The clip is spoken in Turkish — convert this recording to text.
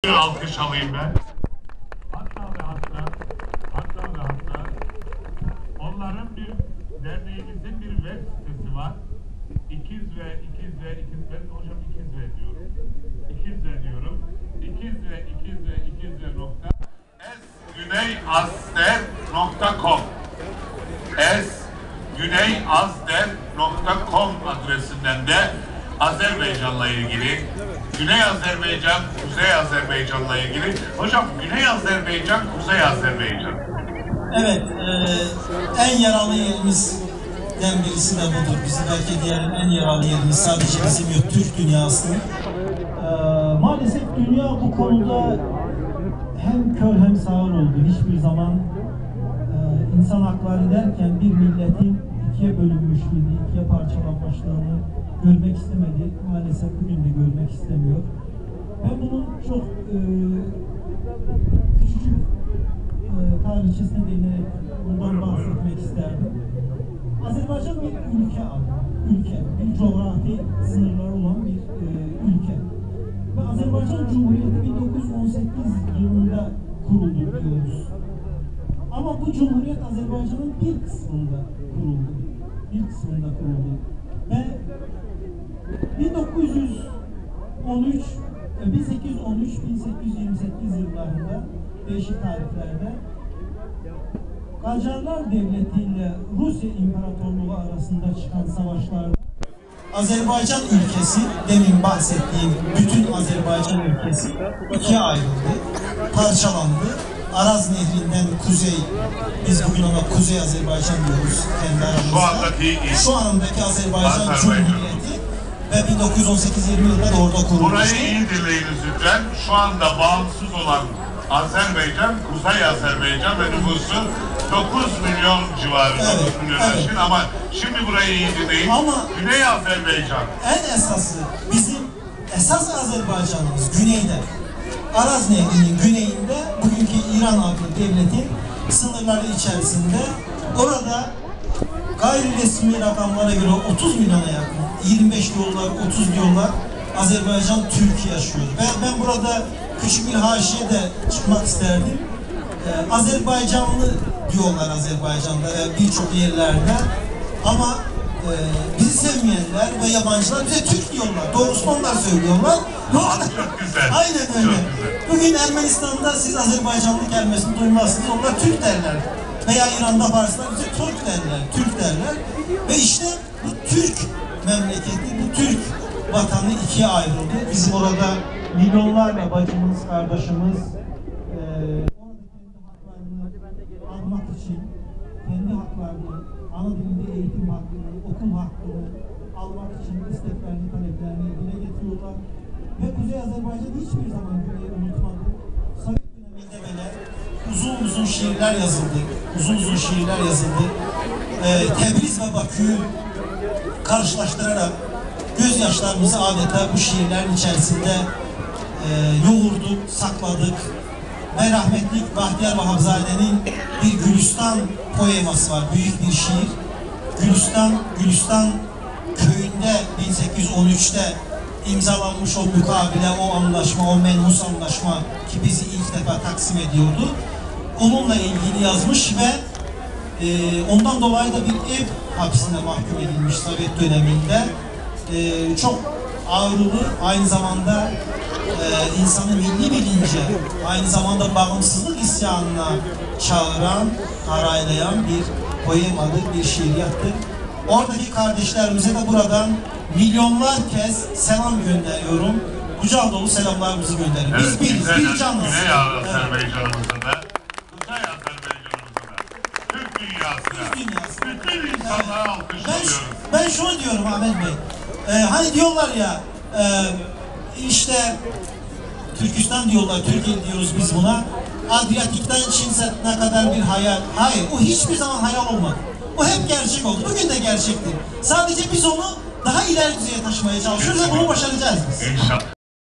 Alkış alayım ben. Hatta onların bir derneğimizin bir web sitesi var. İkiz ve ben hocam ikiz ve diyorum. @güneyazder.com @güneyazder.com adresinden de Azerbaycan'la ilgili, Güney Azerbaycan, Kuzey Azerbaycan'la ilgili. Hocam Güney Azerbaycan, Kuzey Azerbaycan. Evet, en yaralı yerimizden birisi de budur. Bizi belki diğer en yaralı yerimiz sadece bizim yok, Türk dünyası. Maalesef dünya bu konuda hem kör hem sağır oldu. Hiçbir zaman insan hakları derken bir milletin ikiye bölünmüşlüğünü, ikiye parçalanmışlığını görmek istemedi. Maalesef bugün de görmek istemiyor. Ben bunun çok küçücük tarihçesine değinerek bundan bahsetmek isterdim. Azerbaycan bir ülke abi. Bir coğrafi sınırları olan bir ülke. Ve Azerbaycan Cumhuriyeti 1918 yılında kuruldu diyoruz. Ama bu Cumhuriyet Azerbaycan'ın bir kısmında kuruldu. Ve 1813-1828 yıllarında değişik tarihlerde Kacarlar Devleti ile Rusya İmparatorluğu arasında çıkan savaşlarda Azerbaycan ülkesi, demin bahsettiğim bütün Azerbaycan ülkesi ikiye ayrıldı, parçalandı. Araz Nehri'nden kuzey, biz bugün ona Kuzey Azerbaycan diyoruz kendi aramızda. Şu andaki Azerbaycan Cumhuriyeti ve 1918-20 yılında da orada kurulmuştu. Burayı iyi dinleyiniz lütfen. Şu anda bağımsız olan Azerbaycan, Kuzey Azerbaycan ve nüfusu 9 milyon civarında, evet, 9 milyon aşkın ama şimdi burayı iyi dinleyin. Ama Güney Azerbaycan. En esası bizim esas Azerbaycanımız güneyde. Araz Nehri'nin güneyinde bugünkü İran adlı devletin sınırları içerisinde, orada gayri resmi rakamlara göre 30 milyona yakın, 25 diyorlar, 30 diyorlar, Azerbaycan Türk yaşıyor. Ve ben burada küçük bir haşiye de çıkmak isterdim. Azerbaycanlı diyorlar Azerbaycan'da ve birçok yerlerde, ama bizi sevmeyenler ve yabancılar bize Türk diyorlar. Doğrusunu onlar söylüyorlar. Çok güzel. Aynen öyle. Bugün Ermenistan'da siz Azerbaycanlı kelimesini duymazsınız. Onlar Türk derler. Veya İran'da Farslar bize Türk derler. Ve işte bu Türk memleketi, bu Türk vatanı ikiye ayrıldı. Bizim orada milyonlarla bacımız, kardeşimiz orada kendi haklarını almak için, kendi haklarını, ana dilinde eğitim hakkını, okul hakkını almak için isteklerini, taleplerini dile getiriyorlar. Ve Kuzey Azerbaycan hiçbir zaman Güney'i unutmadı. Sovyet döneminde bile uzun şiirler yazıldı. Tebriz ve Bakü'yü karşılaştırarak gözyaşlarımızı adeta bu şiirlerin içerisinde yoğurduk, sakladık. Ve rahmetli Bahtiyar Vahabzade'nin bir Gülistan poeması var, büyük bir şiir. Gülistan köyünde 1813'te imzalanmış o mukabele, o anlaşma, o menhus anlaşma ki bizi ilk defa taksim ediyordu. Onunla ilgili yazmış ve ondan dolayı da bir ev hapsine mahkum edilmiş Sovyet döneminde. Çok ağrılı, aynı zamanda insanı milli bilince, aynı zamanda bağımsızlık isyanına çağıran, araylayan bir poemadır, bir şiiriyattır. Oradaki kardeşlerimize de buradan milyonlar kez selam gönderiyorum. Kucak dolu selamlarımızı gönderin. Evet, biz biriz, bir canlıyız. Güney Azerbaycan'ımızda da, Kuzey Azerbaycan'ımızda da, Türk dünyasına, bütün insanlara alkışlıyoruz. Ben şunu diyorum Ahmet Bey, hani diyorlar ya, işte Türkistan diyorlar, Türkiye diyoruz biz buna. Adriyatik'ten Çin Seddi'ne kadar bir hayal. Hayır, o hiçbir zaman hayal olmadı. O hep gerçek oldu. Bugün de gerçektir. Sadece biz onu daha ileri düzeye taşımaya çalışıyoruz ve bunu başaracağız biz. İnşallah.